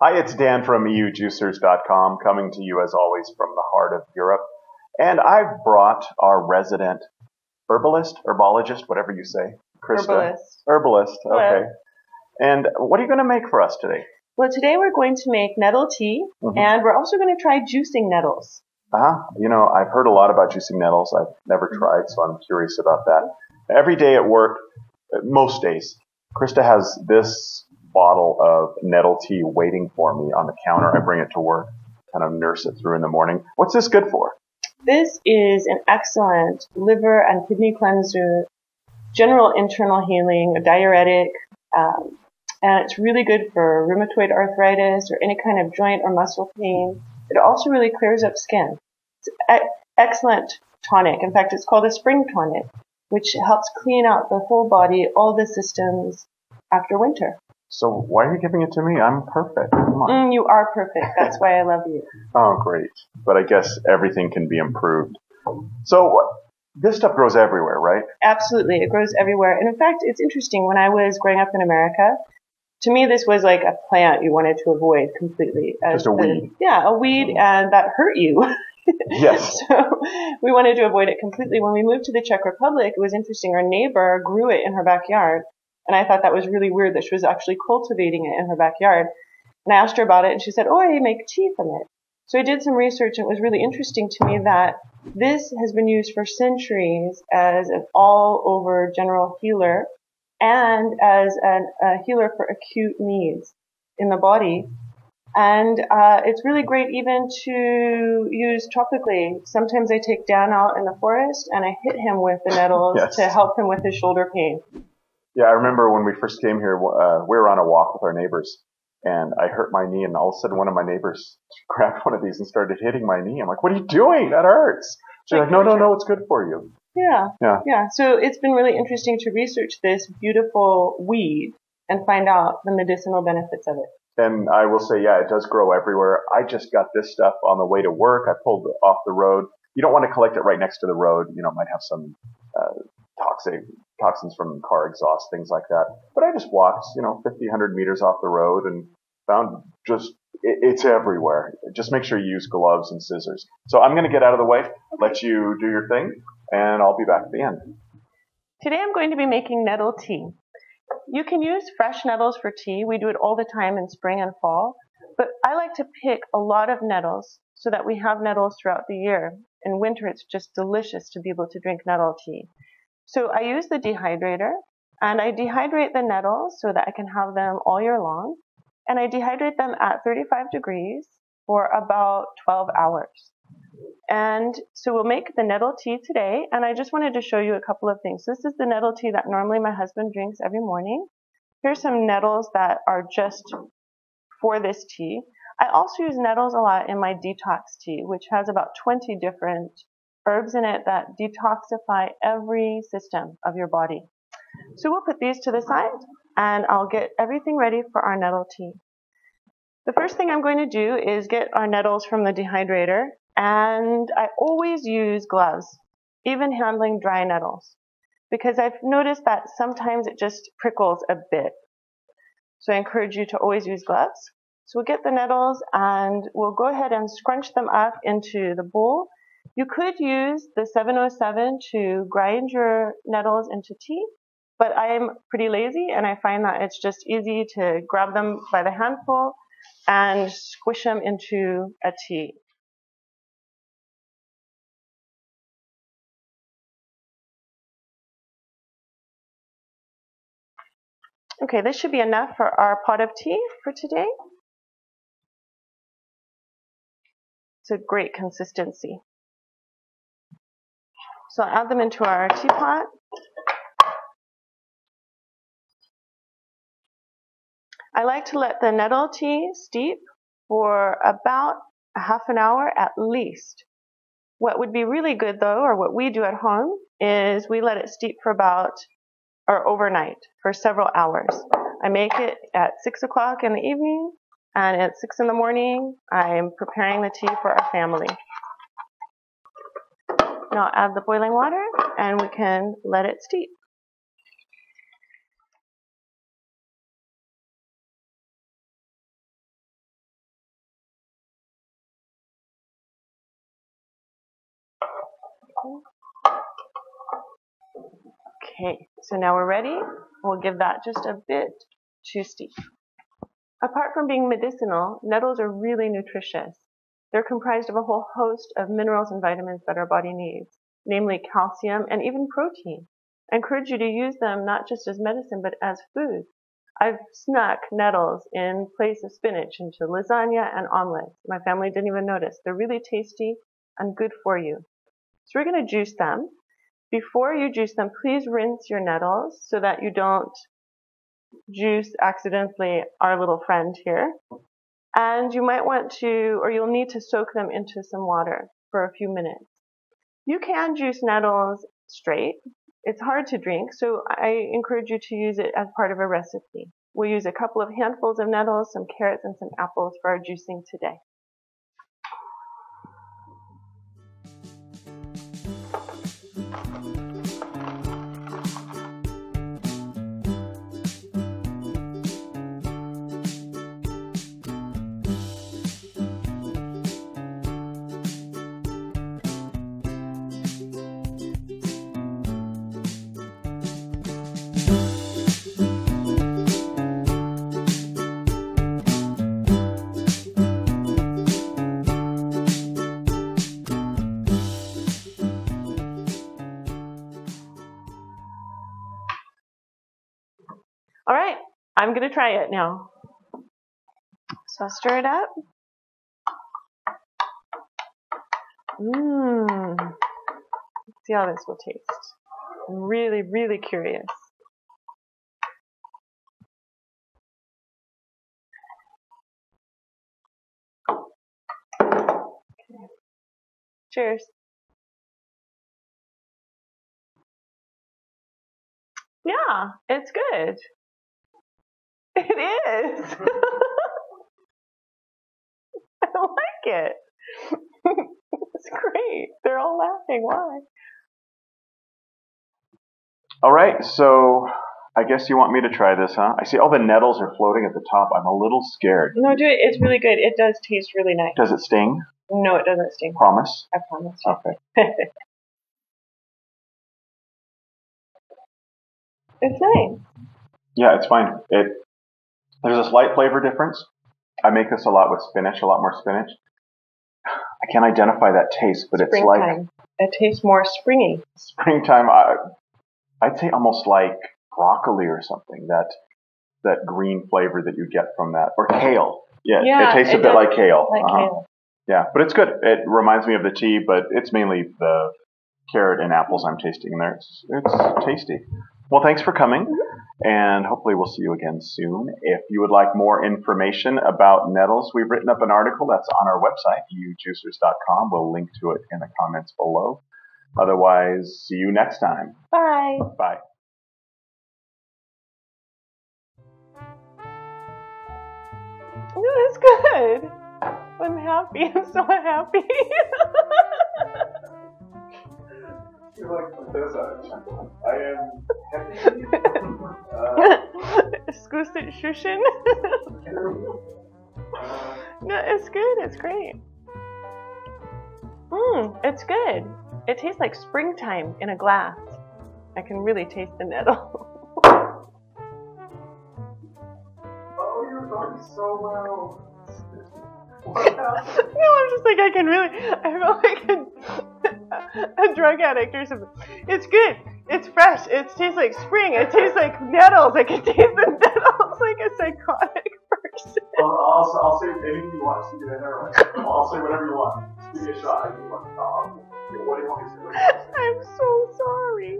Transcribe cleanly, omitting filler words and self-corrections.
Hi, it's Dan from EUJuicers.com, coming to you as always from the heart of Europe. And I've brought our resident herbologist, whatever you say, Krista. Herbalist, okay. And what are you going to make for us today? Well, today we're going to make nettle tea, and we're also going to try juicing nettles. You know, I've heard a lot about juicing nettles. I've never tried, so I'm curious about that. Every day at work, most days, Krista has this bottle of nettle tea waiting for me on the counter. I bring it to work, kind of nurse it through in the morning. What's this good for? This is an excellent liver and kidney cleanser, general internal healing, a diuretic, and it's really good for rheumatoid arthritis or any kind of joint or muscle pain. It also really clears up skin. It's an excellent tonic. In fact, it's called a spring tonic, which helps clean out the whole body, all the systems after winter. So why are you giving it to me? I'm perfect. Come on. You are perfect. That's why I love you. Oh, great. But I guess everything can be improved. So this stuff grows everywhere, right? Absolutely. It grows everywhere. And in fact, it's interesting. When I was growing up in America, to me, this was like a plant you wanted to avoid completely. Just a weed. Yeah, a weed, and that hurt you. Yes. So we wanted to avoid it completely. When we moved to the Czech Republic, it was interesting. Our neighbor grew it in her backyard. And I thought that was really weird that she was actually cultivating it in her backyard. And I asked her about it, and she said, I make tea from it. So I did some research, and it was really interesting to me that this has been used for centuries as an all-over general healer and as a healer for acute needs in the body. And it's really great even to use topically. Sometimes I take Dan out in the forest, and I hit him with the nettles to help him with his shoulder pain. Yeah, I remember when we first came here, we were on a walk with our neighbors, and I hurt my knee, and all of a sudden one of my neighbors grabbed one of these and started hitting my knee. I'm like, what are you doing? That hurts. She's like, no, it's good for you. Yeah. So it's been really interesting to research this beautiful weed and find out the medicinal benefits of it. And I will say, yeah, it does grow everywhere. I just got this stuff on the way to work. I pulled it off the road. You don't want to collect it right next to the road. You know, it might have some toxins from car exhaust, things like that. But I just walked, 50, 100 meters off the road and found it's everywhere. Just make sure you use gloves and scissors. So I'm going to get out of the way, let you do your thing, and I'll be back at the end. Today I'm going to be making nettle tea. You can use fresh nettles for tea. We do it all the time in spring and fall. But I like to pick a lot of nettles so that we have nettles throughout the year. In winter, it's just delicious to be able to drink nettle tea. So I use the dehydrator, and I dehydrate the nettles so that I can have them all year long. And I dehydrate them at 35 degrees for about 12 hours. And so we'll make the nettle tea today, and I just wanted to show you a couple of things. This is the nettle tea that normally my husband drinks every morning. Here's some nettles that are just for this tea. I also use nettles a lot in my detox tea, which has about 20 different herbs in it that detoxify every system of your body. So we'll put these to the side, and I'll get everything ready for our nettle tea. The first thing I'm going to do is get our nettles from the dehydrator, and I always use gloves, even handling dry nettles, because I've noticed that sometimes it just prickles a bit. So I encourage you to always use gloves. So we'll get the nettles, and we'll go ahead and scrunch them up into the bowl. You could use the 707 to grind your nettles into tea, but I'm pretty lazy, and I find that it's just easy to grab them by the handful and squish them into a tea. Okay, this should be enough for our pot of tea for today. It's a great consistency. So I'll add them into our teapot. I like to let the nettle tea steep for about a half an hour at least. What would be really good though, or what we do at home, is we let it steep for overnight for several hours. I make it at 6 o'clock in the evening, and at 6 in the morning, I'm preparing the tea for our family. Now I'll add the boiling water, and we can let it steep. Okay, so now we're ready. We'll give that just a bit too steep. Apart from being medicinal, nettles are really nutritious. They're comprised of a whole host of minerals and vitamins that our body needs, namely calcium and even protein. I encourage you to use them not just as medicine, but as food. I've snuck nettles in place of spinach into lasagna and omelets. My family didn't even notice. They're really tasty and good for you. So we're going to juice them. Before you juice them, please rinse your nettles so that you don't juice accidentally our little friend here. And you might want to, or you'll need to soak them into some water for a few minutes. You can juice nettles straight. It's hard to drink, so I encourage you to use it as part of a recipe. We'll use a couple of handfuls of nettles, some carrots, and some apples for our juicing today. All right, I'm going to try it now. So I'll stir it up. Let's see how this will taste. I'm really, really curious. Okay. Cheers. Yeah, it's good. It is. I like it. It's great. They're all laughing. Why? All right, so I guess you want me to try this, huh? I see all the nettles are floating at the top. I'm a little scared. No, do it. It's really good. It does taste really nice. Does it sting? No, it doesn't sting. Promise? I promise. Okay. It's nice. Yeah, it's fine. There's a slight flavor difference. I make this a lot with spinach, a lot more spinach. I can't identify that taste, but it's like... It tastes more springy. Springtime, I'd say almost like broccoli or something, that green flavor that you get from that. Or kale. Yeah, it tastes a bit like kale. Like kale. Yeah, but it's good. It reminds me of the tea, but it's mainly the carrot and apples I'm tasting in there. It's tasty. Well, thanks for coming, and hopefully we'll see you again soon. If you would like more information about nettles, we've written up an article that's on our website, youjuicers.com. We'll link to it in the comments below. Otherwise, see you next time. Bye. Bye. No, it's good. I'm happy. I'm so happy. I am happy. Shushin. No, it's good. It's great. It's good. It tastes like springtime in a glass. I can really taste the nettle. Oh, you're going so well. No, I'm just like, I feel like a drug addict or something. It's good. It's fresh. It tastes like spring. It tastes like nettles. I can taste the nettles like a psychotic person. I'll say anything you want. I'll say whatever you want. Just give me a shot. What do you want me to say? I'm so sorry.